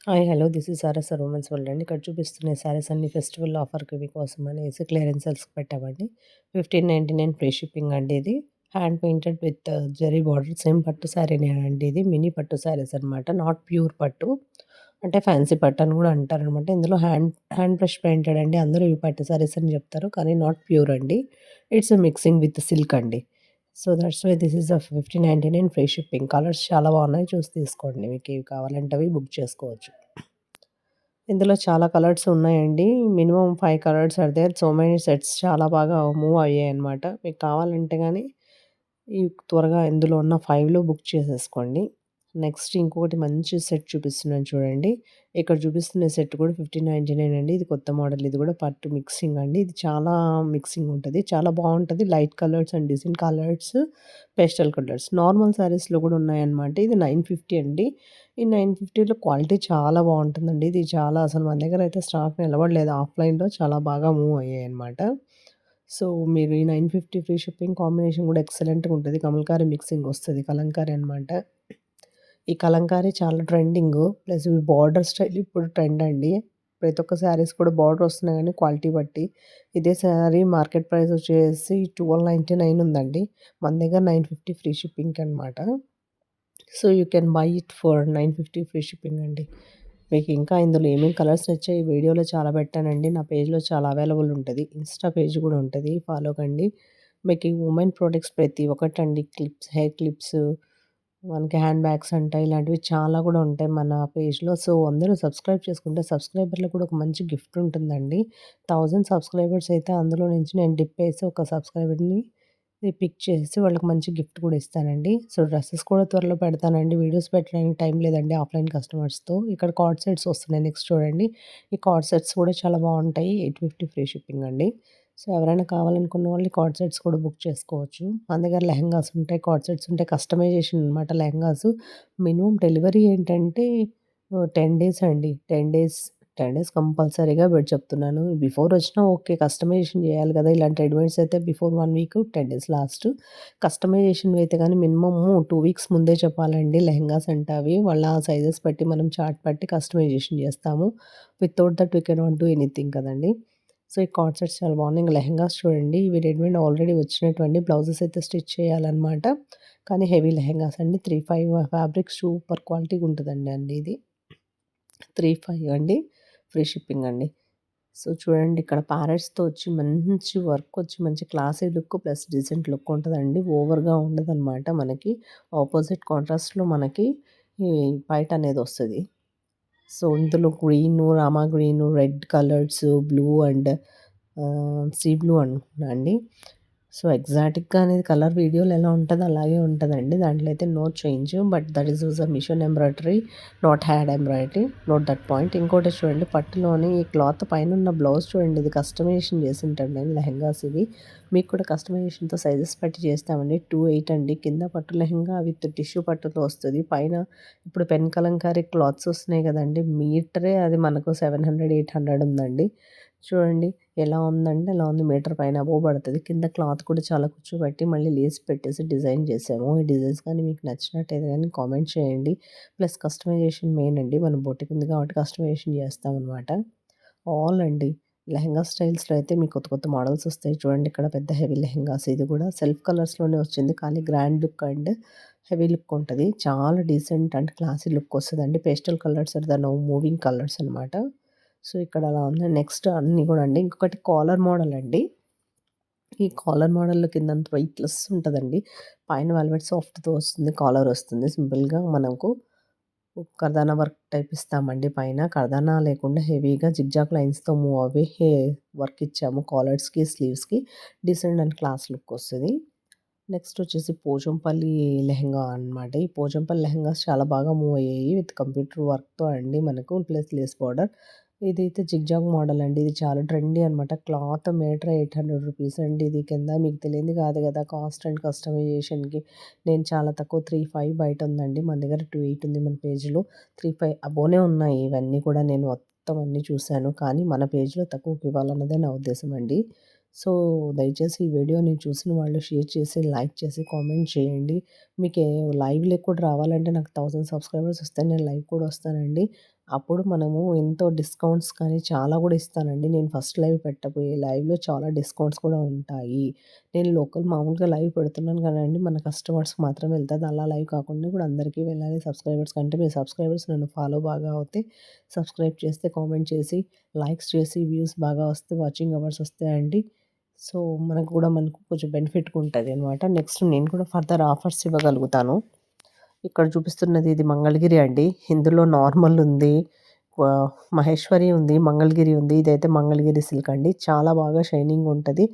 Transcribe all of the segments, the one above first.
Hi hello this is saris women's world అండి. ఇక్కడ చూపిస్తున్న శారీస్ అన్ని ఫెస్టివల్ ఆఫర్‌కి మీకోసం అనేసి క్లియరెన్స్ సేల్స్‌కి పెట్టామండి. 1599 ఫ్రీ షిప్పింగ్ అండి ఇది. Hand painted with zari border same పట్టు శారీనే అండి ఇది. మినీ పట్టు శారీస్ అనమాట. నాట్ ప్యూర్ పట్టు. అంటే ఫ్యాన్సీ పట్టు అని కూడా అంటారనమాట. ఇందులో హ్యాండ్ బ్రష్ పెయింటెడ్ అండి. అందరూ ఇవి పట్టు శారీస్ అని చెప్తారు. కానీ నాట్ ప్యూర్ అండి. ఇట్స్ మిక్సింగ్ విత్ సిల్క్ అండి. So, that's why this is 1599 free shipping. Colours చాలా బాగున్నాయి. చూసి తీసుకోండి. మీకేవి కావాలంటే అవి బుక్ చేసుకోవచ్చు. ఇందులో చాలా కలర్స్ ఉన్నాయండి. Minimum 5 colours are there. So many sets చాలా బాగా మూవ్ అయ్యాయన్నమాట. మీకు కావాలంటే గాని ఈ త్వరగా ఇందులో ఉన్న 5లో బుక్ చేసేసుకోండి. నెక్స్ట్ ఇంకొకటి మంచి సెట్ చూపిస్తున్నాను చూడండి. ఇక్కడ చూపిస్తున్న సెట్ కూడా 1599 అండి. ఇది కొత్త మోడల్. ఇది కూడా పట్టు మిక్సింగ్ అండి. ఇది చాలా మిక్సింగ్ ఉంటది. చాలా బావుంటది. Light colours and design colours, pastel colours. Normal శారీస్‌లో కూడా ఉన్నాయన్నమాట. ఇది 950 అండి. ఈ 950లో క్వాలిటీ చాలా బావుంటుందండి. ఇది చాలా అసలు మన దగ్గర అయితే స్టాక్ నిలబడలేదు. ఆఫ్‌లైన్‌లో చాలా బాగా మూవ్ అయ్యాయన్నమాట. సో, మీరు ఈ 950 ఫ్రీ షిప్పింగ్ కాంబినేషన్ కూడా ఎక్సలెంట్‌గా ఉంటది. కమల్కారీ మిక్సింగ్ వస్తది. కలంకారీ అనమాట. ఈ కలంకారీ చాలా ట్రెండింగు. ప్లస్ ఇవి బోర్డర్ స్టైల్ ఇప్పుడు ట్రెండ్ అండి. ప్రతి ఒక్క శారీస్ కూడా బోర్డర్ వస్తున్నాయి గానీ క్వాలిటీ బట్టి. ఇదే శారీ మార్కెట్ ప్రైస్ వచ్చేసి 1299 ఉందండి. మన దగ్గర 950 ఫ్రీ షిప్పింగ్‌కి అనమాట. So, you can buy it for 950 free shipping అండి. మీకు ఇంకా ఇందులో ఏమేం కలర్స్ నచ్చాయి వీడియోలో చాలా పెట్టానండి. నా పేజ్‌లో చాలా అవైలబుల్ ఉంటది. ఇన్‌స్టా పేజ్ కూడా ఉంటది. ఫాలో కండి. మీకు ఈ ఉమెన్ ప్రొడక్ట్స్ ప్రతి ఒక్కటండి క్లిప్స్, హెయిర్ క్లిప్స్, మనకి హ్యాండ్ బ్యాగ్స్ అంట ఇలాంటివి చాలా కూడా ఉంటాయి మన పేజ్‌లో. సో, అందరూ సబ్స్క్రైబ్ చేసుకుంటే సబ్స్క్రైబర్‌లకు కూడా ఒక మంచి గిఫ్ట్ ఉంటుందండి. 1000 సబ్స్క్రైబర్స్ అయితే అందులో నుంచి నేను డిప్ ఏసి ఒక సబ్స్క్రైబర్‌ని పిక్ చేసేసి వాళ్ళకి మంచి గిఫ్ట్ కూడా ఇస్తానండి. సో, డ్రెసెస్ కూడా త్వరలో పెడతానండి. వీడియోస్ పెట్టడానికి టైం లేదండి ఆఫ్‌లైన్ కస్టమర్స్‌తో. ఇక్కడ కార్డ్ సెట్స్ వస్తున్నాయి నెక్స్ట్ చూడండి. ఈ కార్డ్ సెట్స్ కూడా చాలా బావుంటాయి. 850 ఫ్రీ షిప్పింగ్ అండి. సో, ఎవరైనా కావాలనుకున్న వాళ్ళు ఈ కార్డ్ సెట్స్ కూడా బుక్ చేసుకోవచ్చు. మన దగ్గర లెహెంగాస్ ఉంటాయి, కార్డ్ సెట్స్ ఉంటాయి. కస్టమైజేషన్ అనమాట లెహెంగాస్. మినిమమ్ డెలివరీ ఏంటంటే 10 డేస్ అండి. 10 డేస్ కంపల్సరీగా చెప్తున్నాను. బిఫోర్ వచ్చినా ఓకే. కస్టమైజేషన్ చేయాలి కదా! ఇలాంటి రెడీమేడ్స్ అయితే బిఫోర్ 1 వీక్ 10 డేస్ లాస్ట్. కస్టమైజేషన్‌వి అయితే గానీ మినిమమ్ 2 వీక్స్ ముందే చెప్పాలండి. లెహెంగాస్ అంటే అవి వాళ్ళ సైజెస్ బట్టి మనం చార్ట్ బట్టి కస్టమైజేషన్ చేస్తాము. Without that we cannot do anything కదండీ! సో, ఈ కార్డ్ సెట్స్ చాలా బాగున్నాయి. ఇంక లెహెంగాస్ చూడండి. ఇవి రెడీమేడ్ ఆల్రెడీ వచ్చినటువంటి బ్లౌజెస్ అయితే స్టిచ్ చేయాలన్నమాట. కానీ హెవీ లెహెంగాస్ అండి. 3, 5 ఫ్యాబ్రిక్ సూపర్ క్వాలిటీగా ఉంటదండి అండి ఇది. 3, 5 అండి. ఫ్రీ షిప్పింగ్ అండి. సో, చూడండి ఇక్కడ ప్యారెట్స్‌తో వచ్చి మంచి వర్క్ వచ్చి మంచి classy look plus decent look ఉంటదండి. ఓవర్‌గా ఉండదనమాట మనకి. ఆపోజిట్ కాంట్రాస్ట్‌లో మనకి ఈ పైట అనేది వస్తది. సో, ఇందులో green, Rama green, red colours, blue and sea blue అనుకున్నా అండి. సో, ఎగ్జాటిక్‌గా అనేది కలర్ వీడియోలో ఎలా ఉంటదో అలాగే ఉంటదండి. దాంట్లో అయితే no change. But that is use machine embroidery, not hand embroidery. Note that point. ఇంకోటి చూడండి పట్టులోని ఈ క్లాత్ పైనున్న బ్లౌజ్ చూడండి. ఇది కస్టమైజేషన్ చేసుంటాను లెహెంగాస్ ఇవి. మీకు కూడా కస్టమైజేషన్‌తో సైజెస్ బట్టి చేస్తామండి. 28 అండి. కింద పట్టు లెహెంగా విత్ టిష్యూ పట్టుతో వస్తది. పైన ఇప్పుడు పెన్ కలంకారీ క్లాత్స్ వస్తున్నాయి కదండీ! మీటరే అది మనకు 700, 800 ఉందండి. చూడండి ఎలా ఉందంటే అలా ఉంది. మీటర్ పైన అబోవ్ పడతది. కింద క్లాత్ కూడా చాలా కూర్చోబెట్టి మళ్ళీ లేస్ పెట్టేసి డిజైన్ చేసాము. ఈ డిజైన్స్ కానీ మీకు నచ్చినట్టయితే గాని కామెంట్ చేయండి. ప్లస్ కస్టమైజేషన్ మెయిన్ అండి. మన బొటిక్ ఉంది కాబట్టి కస్టమైజేషన్ చేస్తామనమాట. ఆల్ అండి. లెహెంగా స్టైల్స్‌లో అయితే మీకు కొత్త కొత్త మోడల్స్ వస్తాయి. చూడండి ఇక్కడ పెద్ద హెవీ లెహెంగాస్ ఇది కూడా సెల్ఫ్ కలర్స్‌లోనే వచ్చింది. కానీ grand look and heavy look ఉంటది. చాలా డీసెంట్ అండ్ క్లాసీ లుక్ వస్తదండి. Pastel colours are the now moving colours అనమాట. సో, ఇక్కడ అలా ఉంది. నెక్స్ట్ అన్నీ కూడా అండి. ఇంకొకటి కాలర్ మోడల్ అండి. ఈ కాలర్ మోడల్‌లో కిందంతా వెయిట్‌లెస్ ఉంటదండి. పైన వెల్వెట్ సాఫ్ట్‌తో వస్తుంది. కాలర్ వస్తుంది. సింపుల్‌గా మనకు కర్దానా వర్క్ టైప్ ఇస్తామండి పైన. కర్దానా లేకుండా హెవీగా జిగ్‌జాగ్ లైన్స్‌తో మూవ్ అవ్వి వర్క్ ఇచ్చాము కాలర్స్‌కి, స్లీవ్స్‌కి. డీసెంట్ అండ్ క్లాస్ లుక్ వస్తది. నెక్స్ట్ వచ్చేసి పోచంపల్లి లెహెంగా అనమాట. ఈ పోచంపల్లి లెహెంగాస్ చాలా బాగా మూవ్ అయ్యాయి. విత్ కంప్యూటర్ వర్క్‌తో అండి మనకు ప్లస్ లేస్ బార్డర్. ఇదైతే జిగ్‌జాగ్ మోడల్ అండి. ఇది చాలా ట్రెండీ అనమాట. క్లాత్ మీటర్ 800 రూపీస్ అండి. ఇది కింద మీకు తెలియంది కాదు కదా! కాస్ట్ అండ్ కస్టమైజేషన్‌కి నేను చాలా తక్కువ 3,500 బయట ఉందండి. మన దగ్గర 2,800 ఉంది మన పేజ్‌లో. 3,500 అబోనే ఉన్నాయి ఇవన్నీ కూడా నేను మొత్తం అన్నీ చూసాను. కానీ మన పేజ్‌లో తక్కువకి ఇవ్వాలన్నదే నా ఉద్దేశం అండి. సో, దయచేసి ఈ వీడియోని చూసిన వాళ్ళు షేర్ చేసి, లైక్ చేసి, కామెంట్ చేయండి. మీకే లైవ్‌లోకి కూడా రావాలంటే నాకు 1000 సబ్స్క్రైబర్స్ వస్తే నేను లైవ్ కూడా వస్తానండి. అప్పుడు మనము ఎంతో డిస్కౌంట్స్ కానీ చాలా కూడా ఇస్తానండి. నేను ఫస్ట్ లైవ్ పెట్టబోయే లైవ్‌లో చాలా డిస్కౌంట్స్ కూడా ఉంటాయి. నేను లోకల్ మామూలుగా లైవ్ పెడుతున్నాను కదండీ! మన కస్టమర్స్‌కి మాత్రమే వెళ్తది. అలా లైవ్ కాకుండా ఇప్పుడు అందరికీ వెళ్ళాలి సబ్స్క్రైబర్స్ కంటే మీ సబ్స్క్రైబర్స్ నన్ను ఫాలో బాగా అవుతే సబ్స్క్రైబ్ చేస్తే, కామెంట్ చేసి, లైక్స్ చేసి, వ్యూస్ బాగా వస్తే, వాచింగ్ అవర్స్ వస్తాయండి. సో, మనకు కొంచెం బెనిఫిట్‌గా ఉంటదనమాట. నెక్స్ట్ నేను కూడా ఫర్దర్ ఆఫర్స్ ఇవ్వగలుగుతాను. ఇక్కడ చూపిస్తున్నది ఇది మంగళగిరి అండి. ఇందులో నార్మల్ ఉంది. మహేశ్వరి ఉంది. మంగళగిరి ఉంది. ఇదైతే మంగళగిరి సిల్క్ అండి. చాలా బాగా షైనింగ్ ఉంటది.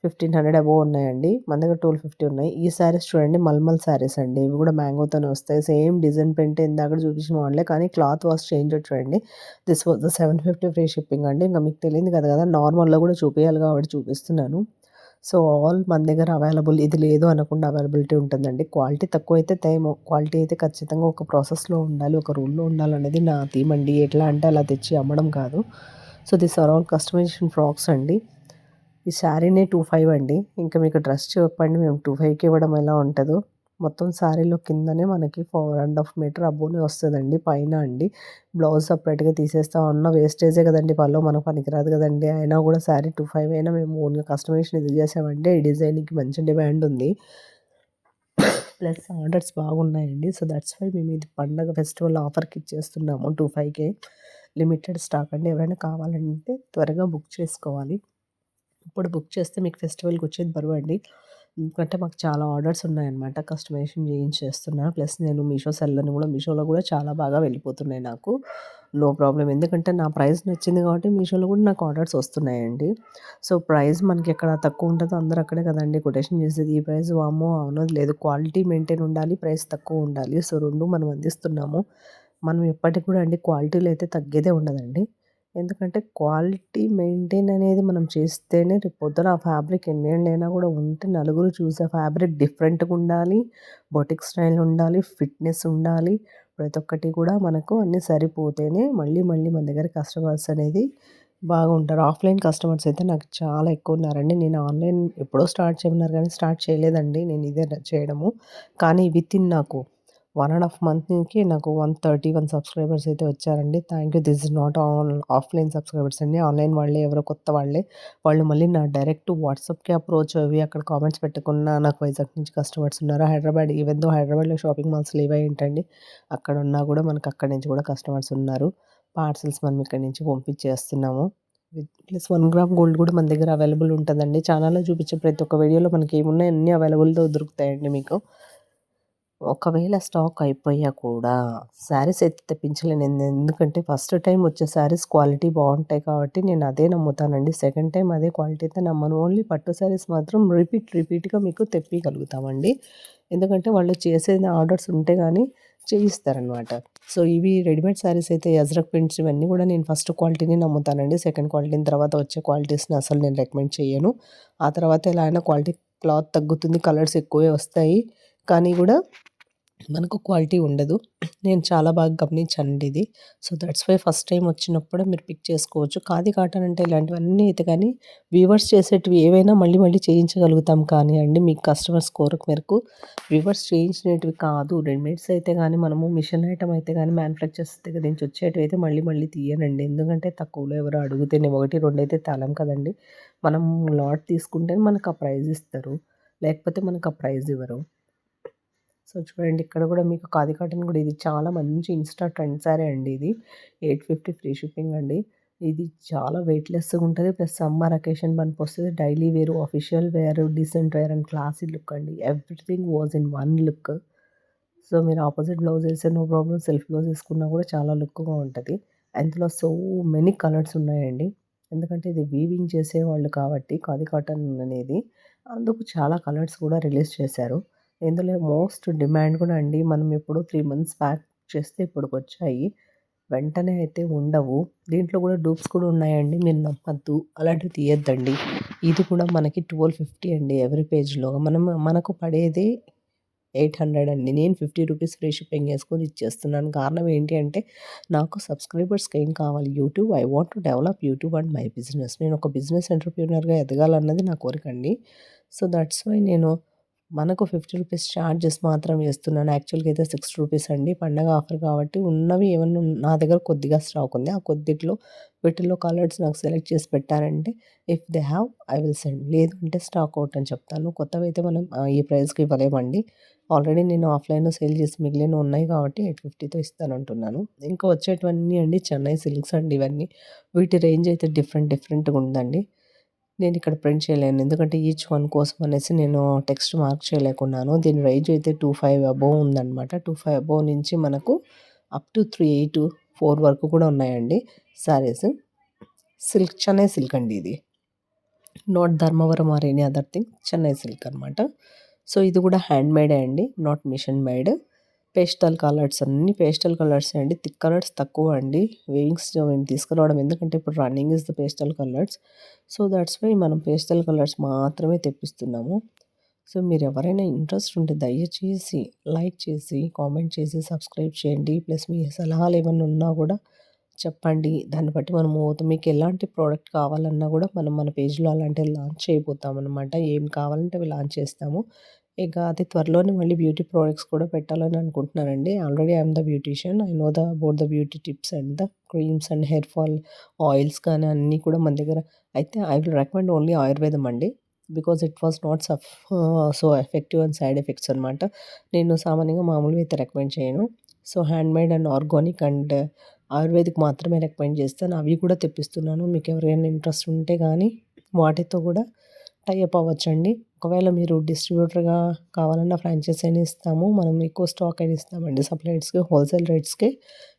1500 అబోవ్ ఉన్నాయండి. మన దగ్గర 1250 ఉన్నాయి. ఈ శారీస్ చూడండి మల్మల్ శారీస్ అండి. ఇవి కూడా మ్యాంగోతోనే వస్తాయి. సేమ్ డిజైన్ ప్రింట్ ఇందాకడ చూపించిన మోడలే కానీ క్లాత్ వాస్ చేంజ్ చూడండి. This was the 750 free shipping అండి. ఇంక మీకు తెలియదు కదా! నార్మల్‌లో కూడా చూపియాలి కాబట్టి చూపిస్తున్నాను. సో, ఆల్ మన దగ్గర అవైలబుల్ ఇది లేదు అనకుండా అవైలబిలిటీ ఉంటుందండి. క్వాలిటీ తక్కువైతే తేము. క్వాలిటీ అయితే ఖచ్చితంగా ఒక ప్రాసెస్‌లో ఉండాలి. ఒక రూల్‌లో ఉండాలనేది నా థీమ్ అండి. ఎట్లా అంటే అలా తెచ్చి అమ్మడం కాదు. So, this are all customisation frocks అండి. ఈ శారీనే 25 అండి. ఇంకా మీకు డ్రెస్ చెప్పండి మేము 25కి ఇవ్వడం ఎలా ఉంటదో. మొత్తం శారీలో కిందనే మనకి 4½ మీటర్ అబోనే వస్తదండి. పైన అండి బ్లౌజ్ సెపరేట్‌గా తీసేస్తా ఉన్న వేస్టేజే కదండీ! పళ్ళు మనకు పనికిరాదు కదండీ! అయినా కూడా శారీ 25 అయినా మేము ఓన్‌గా కస్టమైజేషన్ ఇది చేసామంటే ఈ డిజైన్‌కి మంచి డిమాండ్ ఉంది. ప్లస్ ఆర్డర్స్ బాగున్నాయండి. సో, దట్స్ వై మేము ఇది పండగ ఫెస్టివల్ ఆఫర్‌కి ఇచ్చేస్తున్నాము 25కే. లిమిటెడ్ స్టాక్ అండి. ఎవరైనా కావాలంటే త్వరగా బుక్ చేసుకోవాలి. ఇప్పుడు బుక్ చేస్తే మీకు ఫెస్టివల్‌కి వచ్చేది బరువండి. ఎందుకంటే మాకు చాలా ఆర్డర్స్ ఉన్నాయన్నమాట. కస్టమైజేషన్ చేయించేస్తున్నా. ప్లస్ నేను మీషో సెల్లర్‌ని కూడా మీషోలో కూడా చాలా బాగా వెళ్ళిపోతున్నాయి నాకు. No problem. ఎందుకంటే నా ప్రైస్ నచ్చింది కాబట్టి మీషోలో కూడా నాకు ఆర్డర్స్ వస్తున్నాయండి. సో, ప్రైస్ మనకి ఎక్కడ తక్కువ ఉంటదో అందరూ అక్కడే కదండీ కొటేషన్ చేసేది. ఈ ప్రైస్ వామ్మో! అన్నది లేదు. క్వాలిటీ మెయింటైన్ ఉండాలి. ప్రైస్ తక్కువ ఉండాలి. సో, 2 మనం అందిస్తున్నాము. మనం ఎప్పటికి కూడా అండి క్వాలిటీలో అయితే తగ్గేదే ఉండదండి. ఎందుకంటే క్వాలిటీ మెయింటైన్ అనేది మనం చేస్తేనే రేపు పొద్దున ఆ ఫ్యాబ్రిక్ ఎన్నేళ్ళైనా కూడా ఉంటే నలుగురు చూసే ఫ్యాబ్రిక్ డిఫరెంట్‌గా ఉండాలి. బొటిక్ స్టైల్ ఉండాలి. ఫిట్‌నెస్ ఉండాలి. ప్రతి ఒక్కటి కూడా మనకు అన్నీ సరిపోతేనే మళ్ళీ మళ్ళీ మన దగ్గర కస్టమర్స్ అనేది బాగుంటారు. ఆఫ్‌లైన్ కస్టమర్స్ అయితే నాకు చాలా ఎక్కువున్నారండి. నేను ఆన్‌లైన్ ఎప్పుడో స్టార్ట్ చేయమన్నారు కానీ స్టార్ట్ చేయలేదండి. నేను ఇదే చేయడము. కానీ వితిన్ నాకు 1½ మంత్‌కి నాకు 131 సబ్స్క్రైబర్స్ అయితే వచ్చారండి. Thank you. This is not offline subscribers అండి. ఆన్‌లైన్ వాళ్ళే ఎవరో కొత్త వాళ్ళే. వాళ్ళు మళ్ళీ నా డైరెక్ట్ వాట్సాప్‌కి అప్రోచ్ అవ్వి అక్కడ కామెంట్స్ పెట్టకున్నా నాకు వైజాగ్ నుంచి కస్టమర్స్ ఉన్నారు. హైదరాబాద్ ఈవెన్ దో హైదరాబాద్‌లో షాపింగ్ మాల్స్ లేవా ఏంటండి? అక్కడ ఉన్నా కూడా మనకు అక్కడి నుంచి కూడా కస్టమర్స్ ఉన్నారు. పార్సెల్స్ మనం ఇక్కడి నుంచి పంపించేస్తున్నాము. ప్లస్ 1 గ్రామ్ గోల్డ్ కూడా మన దగ్గర అవైలబుల్ ఉంటదండి. ఛానెల్‌లో చూపించే ప్రతి ఒక్క వీడియోలో మనకి ఏమున్నాయి అన్నీ అవైలబుల్‌తో దొరుకుతాయండి మీకు. ఒకవేళ స్టాక్ అయిపోయా కూడా శారీస్ అయితే తెప్పించలేను. ఎందుకంటే ఫస్ట్ టైమ్ వచ్చే శారీస్ క్వాలిటీ బావుంటాయి కాబట్టి నేను అదే నమ్ముతానండి. సెకండ్ టైమ్ అదే క్వాలిటీ అయితే నమ్మను. ఓన్లీ పట్టు శారీస్ మాత్రం రిపీట్‌గా మీకు తెప్పియగలుగుతామండి. ఎందుకంటే వాళ్ళు చేసేది ఆర్డర్స్ ఉంటే గానీ చేయిస్తారనమాట. సో, ఇవి రెడీమేడ్ శారీస్ అయితే అజ్రక్ ప్రింట్స్ ఇవన్నీ కూడా నేను ఫస్ట్ క్వాలిటీని నమ్ముతానండి. సెకండ్ క్వాలిటీని తర్వాత వచ్చే క్వాలిటీస్‌ని అసలు నేను రికమెండ్ చేయను. ఆ తర్వాత ఎలా అయినా క్వాలిటీ క్లాత్ తగ్గుతుంది. కలర్స్ ఎక్కువే వస్తాయి. కానీ కూడా మనకు క్వాలిటీ ఉండదు. నేను చాలా బాగా గమనించానండి ఇది. So, that's why first time వచ్చినప్పుడే మీరు పిక్ చేసుకోవచ్చు. ఖాదీ కాటన్ అంటే ఇలాంటివన్నీ అయితే కానీ వీవర్స్ చేసేటివి ఏవైనా మళ్ళీ మళ్ళీ చేయించగలుగుతాం కానీ అండి మీకు కస్టమర్స్ కోరిక మేరకు వీవర్స్ చేయించినటివి కాదు. రెడీమేడ్స్ అయితే గానీ మనము మిషన్ ఐటెమ్ అయితే గానీ మ్యానుఫ్యాక్చర్స్ దగ్గర నుంచి వచ్చేటివయితే మళ్ళీ మళ్ళీ తీయనండి. ఎందుకంటే తక్కువలో ఎవరో అడుగుతేనే 1, 2 అయితే తేలేం కదండీ! మనం లాట్ తీసుకుంటేనే మనకు ఆ ప్రైజ్ ఇస్తారు. లేకపోతే మనకు ఆ ప్రైజ్ ఇవ్వరు. సో, చూడండి ఇక్కడ కూడా మీకు ఖాదీ కాటన్ కూడా ఇది చాలా మంచి ఇన్‌స్టా ట్రెండ్ సారీ అండి ఇది. 850 ఫ్రీ షిప్పింగ్ అండి. ఇది చాలా వెయిట్‌లెస్‌గా ఉంటది. ప్లస్ సమ్మర్ అకేషన్ పనికొస్తది. Daily wear, official wear, decent wear and classy look అండి. Everything was in one look. So, మీరు ఆపోజిట్ బ్లౌజ్ ఏస్తే నో ప్రాబ్లమ్. సెల్ఫ్ బ్లౌజ్ ఏసుకున్నా కూడా చాలా లుక్‌గా ఉంటది. ఇందులో సో మెనీ కలర్స్ ఉన్నాయండి. ఎందుకంటే ఇది వీవింగ్ చేసేవాళ్ళు కాబట్టి ఖాదీ కాటన్ అనేది. అందుకు చాలా కలర్స్ కూడా రిలీజ్ చేశారు. ఇందులో మోస్ట్ డిమాండ్ కూడా అండి మనం ఇప్పుడు 3 మంత్స్ బ్యాక్ చేస్తే ఇప్పటికొచ్చాయి. వెంటనే అయితే ఉండవు. దీంట్లో కూడా డూప్స్ కూడా ఉన్నాయండి. మీరు నమ్మద్దు. అలాంటివి తీయొద్దండి. ఇది కూడా మనకి 1250 అండి ఎవరీ పేజ్‌లో. మనకు పడేది 800 అండి. నేను 50 రూపీస్ ఫ్రీ షిప్పింగ్ యేసుకొని ఇచ్చేస్తున్నాను. కారణం ఏంటి అంటే నాకు సబ్స్క్రైబర్స్‌కి ఏం కావాలి YouTube I want to develop YouTube and my business. నేను ఒక బిజినెస్ ఎంటర్‌ప్రెన్యూర్‌గా ఎదగాలన్నది నా కోరికండి. సో, దట్స్ వై నేను మనకు 50 రూపీస్ చార్జెస్ మాత్రం వేస్తున్నాను. యాక్చువల్‌గా అయితే 60 రూపీస్ అండి. పండగ ఆఫర్ కాబట్టి ఉన్నవి ఏమన్నా నా దగ్గర కొద్దిగా స్టాక్ ఉంది. ఆ కొద్దిట్లో వీటిల్లో కలర్స్ నాకు సెలెక్ట్ చేసి పెట్టారంటే if they have I will send. లేదు అంటే స్టాక్ ఔట్ అని చెప్తాను. కొత్తవైతే మనం ఈ ప్రైస్‌కి ఇవ్వలేమండి. ఆల్రెడీ నేను ఆఫ్‌లైన్‌లో సేల్ చేసి మిగిలినవి ఉన్నాయి కాబట్టి 850తో ఇస్తానంటున్నాను. ఇంకా వచ్చేటివన్నీ అండి చెన్నై సిల్క్స్ అండి ఇవన్నీ. వీటి రేంజ్ అయితే డిఫరెంట్‌గా ఉందండి. నేనిక్కడ ప్రింట్ చేయలేను. ఎందుకంటే ఈచ్ వన్ కోసం అనేసి నేను టెక్స్ట్ మార్క్ చేయలేకున్నాను. దీని రేంజ్ అయితే 25 అబోవ్ ఉందనమాట. 25 అబోవ్ నుంచి మనకు అప్ టు 4 వరకు కూడా ఉన్నాయండి శారీస్. సిల్క్ చెన్నై సిల్క్ అండి ఇది. Not Dharmavaram or any other thing. Chennai silk అనమాట. సో, ఇది కూడా హ్యాండ్‌మేడే అండి. Not machine made. Pastel colours అన్నీ పేస్టల్ కలర్సే అండి. థిక్ కలర్స్ తక్కువ అండి. వేవింగ్స్ మేము తీసుకురావడం ఎందుకంటే ఇప్పుడు running is the pastel colours. So, that's why మనం పేస్టల్ కలర్స్ మాత్రమే తెప్పిస్తున్నాము. సో, మీరెవరైనా ఇంట్రెస్ట్ ఉంటే దయచేసి లైక్ చేసి, కామెంట్ చేసి, సబ్స్క్రైబ్ చేయండి. ప్లస్ మీ సలహాలేమన్నా ఉన్నా కూడా చెప్పండి. దాన్ని బట్టి మనము మీకు ఎలాంటి ప్రోడక్ట్ కావాలన్నా కూడా మనం మన పేజ్‌లో అలాంటివి లాంచ్ చేయబోతామనమాట. ఏం కావాలంటే అవి లాంచ్ చేస్తాము. ఇక అతి త్వరలోనే మళ్ళీ బ్యూటీ ప్రొడక్ట్స్ కూడా పెట్టాలని అనుకుంటున్నానండి. Already I am the beautician. I know about the beauty tips and the creams and hair fall oils కానీ అన్నీ కూడా మన దగ్గర అయితే ఐ విల్ రికమెండ్ ఓన్లీ ఆయుర్వేదం అండి. Because it was not so effective and side effects అనమాట. నేను సామాన్యంగా మామూలుగా అయితే రికమెండ్ చేయను. So handmade and organic and ayurvedic మాత్రమే రికమెండ్ చేస్తాను. అవి కూడా తెప్పిస్తున్నాను. మీకు ఎవరికైనా ఇంట్రెస్ట్ ఉంటే గానీ వాటితో కూడా టై అప్ అవ్వచ్చండి. ఒకవేళ మీరు డిస్ట్రిబ్యూటర్‌గా కావాలన్నా ఫ్రాంచైజీ అయినా ఇస్తాము. మనం ఎక్కువ స్టాక్ అయినా ఇస్తామండి సప్లయర్స్‌కి హోల్‌సేల్ రేట్స్‌కే.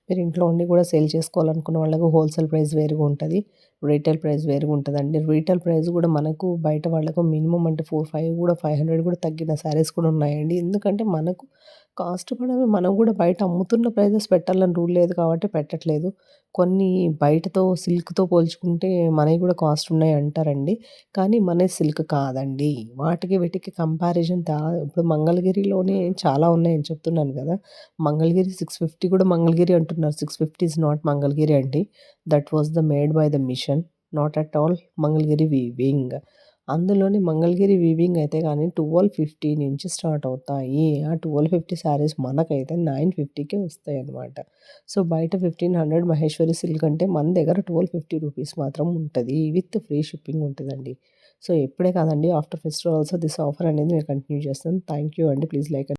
మీరు ఇంట్లో ఉండి కూడా సేల్ చేసుకోవాలనుకున్న వాళ్ళకు హోల్‌సేల్ ప్రైస్ వేరుగా ఉంటది. రీటైల్ ప్రైస్ వేరుగా ఉంటదండి. రీటైల్ ప్రైస్ కూడా మనకు బయట వాళ్ళకు మినిమమ్ అంటే 500 కూడా తగ్గిన శారీస్ కూడా ఉన్నాయండి. ఎందుకంటే మనకు కాస్ట్ పడవి మనం కూడా బయట అమ్ముతున్న ప్రైజెస్ పెట్టాలని రూల్ లేదు కాబట్టి పెట్టట్లేదు. కొన్ని బయటతో సిల్క్‌తో పోల్చుకుంటే మనయి కూడా కాస్ట్ ఉన్నాయి అంటారండి. కానీ మనది సిల్క్ కాదండి. వాటికి వీటికి కంపారిజన్ ఇప్పుడు మంగళగిరిలోనే చాలా ఉన్నాయని చెప్తున్నాను గదా! మంగళగిరి 650 కూడా మంగళగిరి అంటున్నారు. 650 ఈస్ నాట్ మంగళగిరి అండి. That was made by the machine. Not at all Mangalagiri weaving. అందులోని మంగళగిరి వీవింగ్ అయితే గానీ 1250 నుంచి స్టార్ట్ అవుతాయి. ఆ 1250 శారీస్ మనకైతే 950కే వస్తాయన్నమాట. సో, బయట 1500 మహేశ్వరి సిల్క్ అంటే మన దగ్గర 1250 రూపీస్ మాత్రం ఉంటది. విత్ ఫ్రీ షిప్పింగ్ ఉంటదండి. సో, ఇప్పుడే కాదండి after festival also this offer అనేది నేను కంటిన్యూ చేస్తాను. థాంక్ యూ అండి. Please like